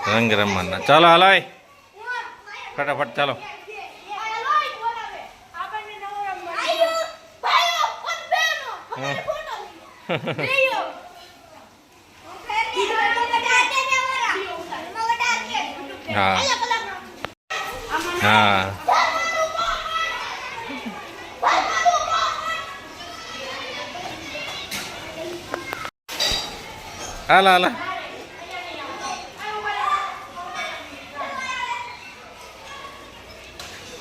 રંગ રમવાના. ચાલો હાલો ફટાફટ ચાલો. હા હા હાલો હાલો.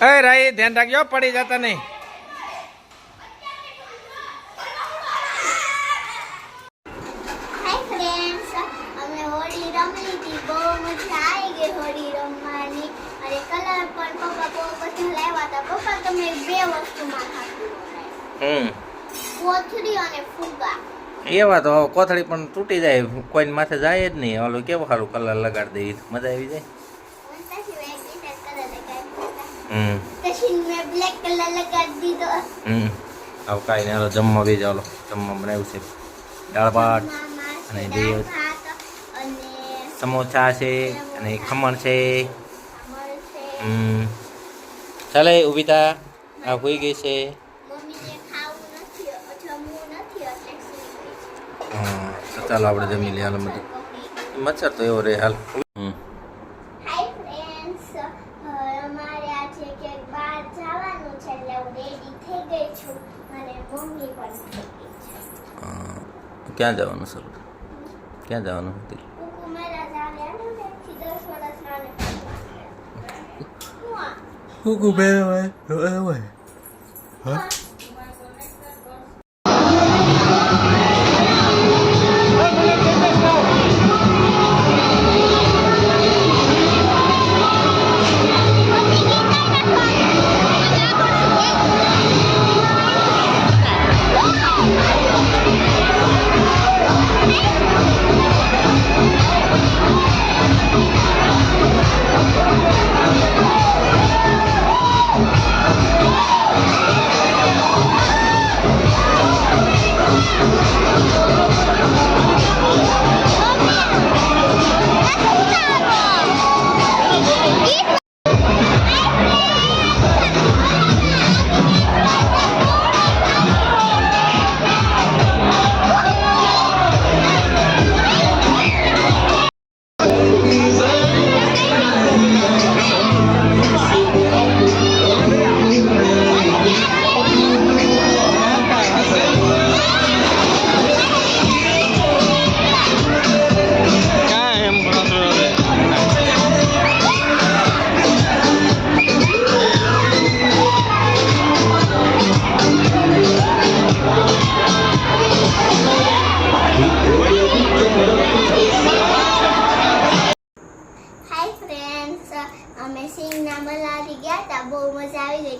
એ રાઈ ધ્યાન રાખજો, પડી જતા નહીં. એવા તો કોથળી પણ તૂટી જાય, કોઈ માથે જાય જ નહીં. ઓલું કેવું સારું કલર લગાડી દે, મજા આવી જાય. હવે કાંઈ નહીં, હાલો જમવા બી જાવ. જમવા બનાવ્યું છે દાળ ભાત અને સમોસા છે અને ખમણ છે. ચાલે ઊભી થા, આ હોઈ ગઈ છે. હા તો ચાલો આપણે જમી લઈએ. હાલ બધું મચ્છર તો એવો રહે. હાલ ક્યાં જવાનું સર? ક્યાં જવાનું હતું?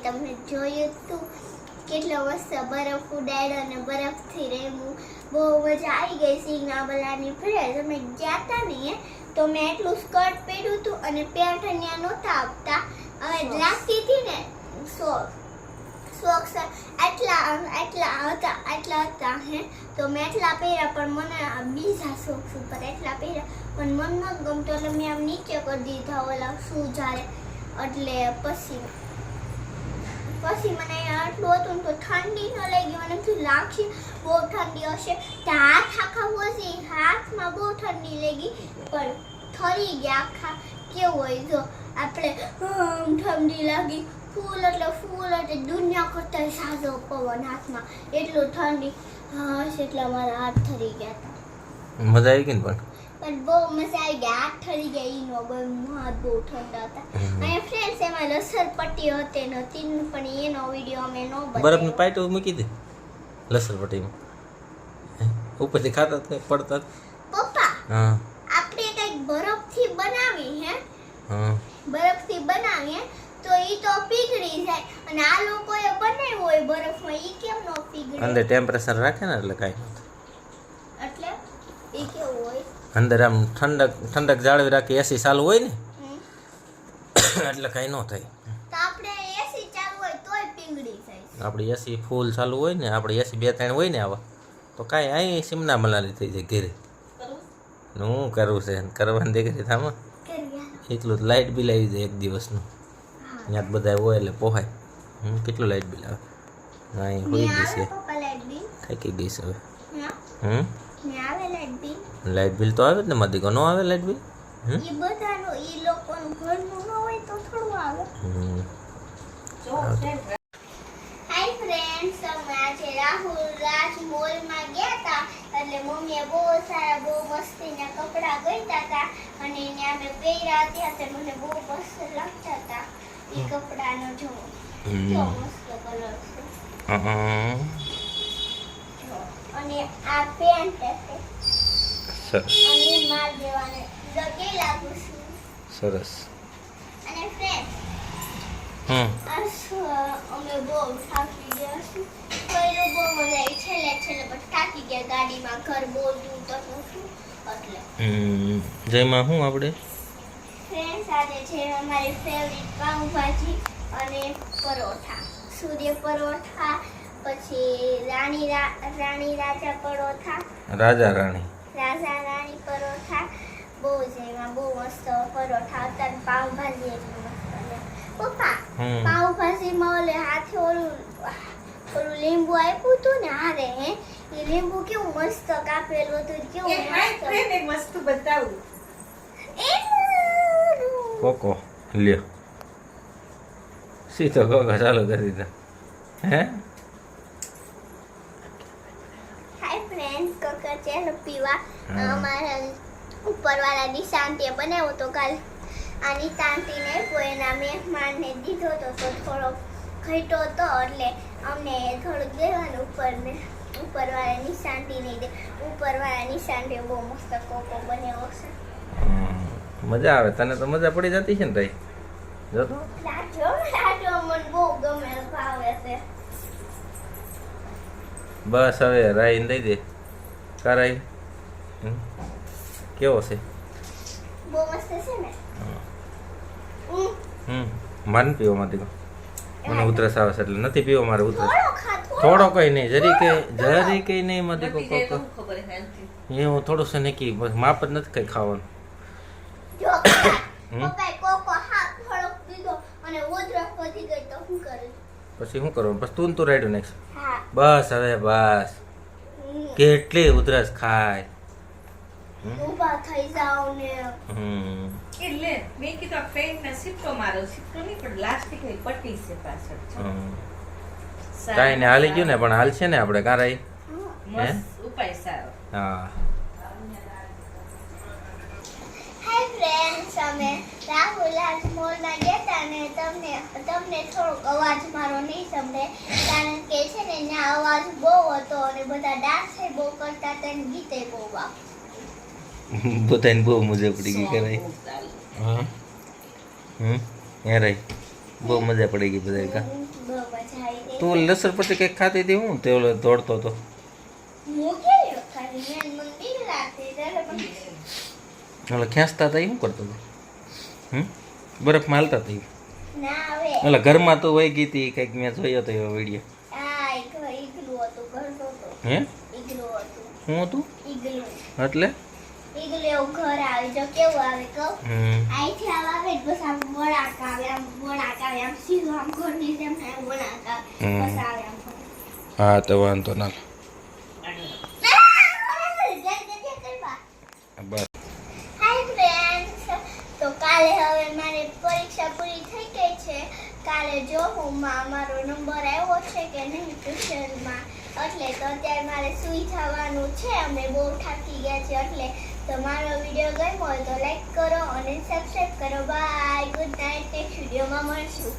તમને જોયું તું કેટલો મસ્ત બરફ ઉડાડ્યો અને બરફથી રેમું. બહુ મજા આવી ગઈ સિંગનાબલાની ફ્રેન્ડ. અમે ગયા હતા ને તો મેં એટલું સ્કર્ટ પહેર્યું હતું અને પેઠનિયા નહોતા આપતા. હવે લાગતી હતી ને સોક્સ એટલા હતા હે તો મેં એટલા પહેર્યા, પણ મને બીજા સોક્સ ઉપર એટલા પહેર્યા પણ મન ન ગમતો એટલે મેં આમ નીચે કરી દીધા ઓલા શૂઝ હારે. એટલે પછી મને આટલું હતું તો ઠંડી ન લાગી. મને શું લાગશે બહુ ઠંડી હશે તો હાથ આખા વસી, હાથમાં બહુ ઠંડી લાગી પણ ઠરી ગયા આખા. કેવું હોય જો આપણે ઠંડી લાગી ફૂલ એટલે દુનિયા કરતા સાજો પવન હાથમાં, એટલું ઠંડી હશે એટલે મારા હાથ ઠરી ગયા હતા. મજા આવી ગઈ ને પણ બહુ મજા આવી ગઈ. હાથ ઠરી ગયા ઈનો હાથ બહુ ઠંડા હતા. અને ફ્રેન્ડ્સ એમાં લસણ પટ્ટી હતી નહોતી પણ એનો વિડીયો અમે નો બતાવ્યો. બરફની પાઇટો મૂકી દે લસણ પટ્ટીમાં, ઉપરથી ખાતા જ પડતા. પપ્પા હા આપણે કઈક બરફથી બનાવી હે, બરફથી બનાવીએ તો ઈ તો પીગળી જાય અને આ લોકોએ બનાવ્યું હોય બરફમાં, ઈ કેમ નો પીગળે? અંદર ટેમ્પરેચર રાખે ને એટલે કાઈ એટલે ઈ કેવું હોય અંદર આમ ઠંડક જાળવી રાખી એસી ચાલુ હોય ને એટલે કાઈ ન થાય. તો આપણે એસી ચાલુ હોય તોય પીંગળી જાય. આપણી એસી ફૂલ ચાલુ હોય ને, આપણે એસી 2-3 હોય ને આવા, તો કાંઈ અહીં સિમના મલાલી થઈ જાય ઘેરે. હું કરવું છે કરવાની દીકરી થામાં એટલું લાઇટ બિલ આવી જાય એક દિવસનું. ત્યાં બધા હોય એટલે પોહાય. કેટલું લાઇટ બિલ આવે? હા એ હોઈ જશે. થાકી ગઈ છે હવે. લાઇટ બિલ તો આવે જ ને મારી દીકરો. ન આવે લાઇટ બિલ? હાય ફ્રેન્ડ્સ, અમે આજે રાહુલ રાજ મોલમાં ગયા હતા. એટલે મમ્મીએ બહુ સારા બહુ મસ્તીના કપડાં ગઈતા હતા અને એને અમે પહેર્યા હતા તો મને બહુ મસ્ત લાગતા હતા. એ કપડાનો જો મસ્ત કલર છે. અને આ પેન્ટ છે. સરસ. અને માર દેવાને લગે લાગુ છું. સરસ. અને ફ્રેન્ડ અમે બહુ થાકી ગયા છીએ. પહેલો બહુ મજા આવી. છેલ્લે પણ થાકી ગયા. ગાડીમાં ઘર બહુ દૂર તો નથી એટલે. જયમાં શું આપણે ફ્રેન્ડ્સ આજે છે અમારી ફેવરિટ પાઉંભાજી અને પરોઠા. સૂર્ય પરોઠા, પછી રાણી રાજા પરોઠા, રાજા રાણી પરોઠા. બહુ જ એમાં બહુ મસ્ત પરોઠા હતા. પાઉંભાજી એટલી મસ્ત. પપ્પા પાઉંભાજીમાં ઓલે હાથે ઓલું લીંબુ આપ્યું હતું ને હારે એ લીંબુ કેવું મસ્ત કાપેલું હતું. કેવું મસ્ત બતાવું કોકો લ્યો સીધો કોકો ચાલુ કરી દીધો. હે હાય ફ્રેન્ડ, કોકો ચાલો પીવા. અમારા ઉપરવાળા નિશાંતિએ બનાવ્યો તો કાલ. આ નિશાંતિને કોઈના મહેમાનને દીધો તો થોડો ઘટ્યો હતો એટલે અમને થોડુંક દેવાનું ઉપરવાળા નિશાંતિ નહીં દે. ઉપરવાળા નિશાંતિ બહુ મસ્ત કોકો બનાવ્યો છે. મજા આવે તને તો મજા પડી જતી છે ને તાઈ જો તો લાજો મને બહુ ગમે ભાવે છે. બસ હવે રાઈ દઈ દે. કરાઈ કેવો છે? બહુ મસ્ત છે ને. મારે પીવો માંથી મને ઉધરસ આવે છે એટલે નથી પીવો મારે ઉધરસ. થોડો ખા થોડો કઈ નહીં જરી કઈ નહીં માંથી કોકો ખબર હે એ હું થોડું છે નીકી બસ માપ જ નથી કઈ ખાવાનું. જો પપ્પાએ કોકો હાથ થોડોક દીધો અને ઉધરસ વધી ગઈ તો શું કરું? પછી શું કરવાનું? પછી તું રાઈડું નાખશે. હા. બસ હવે બસ. કેટલી ઉધરસ ખાય. ઊભા થઈ જાવ ને. એટલે મેં કીધું આ પેન્ટ ને સિપ્ટો મારો. સિપ્ટો નહીં પણ પ્લાસ્ટિક ની પટ્ટી છે પાછળ. કાંઈ ને હાલી ગયું ને પણ હાલ છે ને આપણે કારાઈ. મસ્ત ઉપાય સારો. હા. હાય ફ્રેન્ડ્સ, અમે રાહુલ આજ મોલમાં ગયા હતા ને તમને થોડોક અવાજ મારો નહીં સંભળે કારણ કે છે ને ત્યાં અવાજ બહુ હતો અને બધા ડાન્સ બહુ કરતા હતા અને ગીતે બહુ વાગતા. બધાને બહુ મજા પડી ગઈ કરાઈ. હા હે રહી બહુ મજા પડી ગઈ બધા કા. બહુ મજા આવી. તું લસણ પછી કંઈક ખાતી હતી હું તે ઓલો દોડતો હતો. હું કેવી ખાલી મેં મને બીક લાગતી ત્યારે પણ ઓલો ખેંચતા હતા એ શું કરતો હતો? બરફમાં હાલતા હતા ના હવે ઓલા ઘરમાં તો વહી ગઈ હતી કંઈક મેં જોયો હતો એવો વિડીયો. આ ઈગલું હતું ઘર નહોતું. હે ઈગલું હતું. શું હતું ઈગલું એટલે? ઈગલું એવું ઘર આવે જો કેવું આવે કહું. અહીંથી આવે બસ આમ વળાક આવે આમ સીધું આમ ઘરની જેમ આમ વળાક આવે બસ આવે આમ. હા તો વાંધો ના. બસ હાય ફ્રેન્ડ્સ, તો કાલે હવે મારી પરીક્ષા પૂરી થઈ ગઈ છે. કાલે જો હું મારો નંબર આવ્યો છે કે નહીં ટ્યુશનમાં એટલે તો અત્યારે મારે સૂઈ જવાનું છે. અમે બહુ થાકી ગયા છે એટલે તો મારો વિડીયો ગમ્યો હોય તો લાઈક કરો અને સબસ્ક્રાઈબ કરો. By, good night. નેક્સ્ટ વિડીયોમાં મળશું.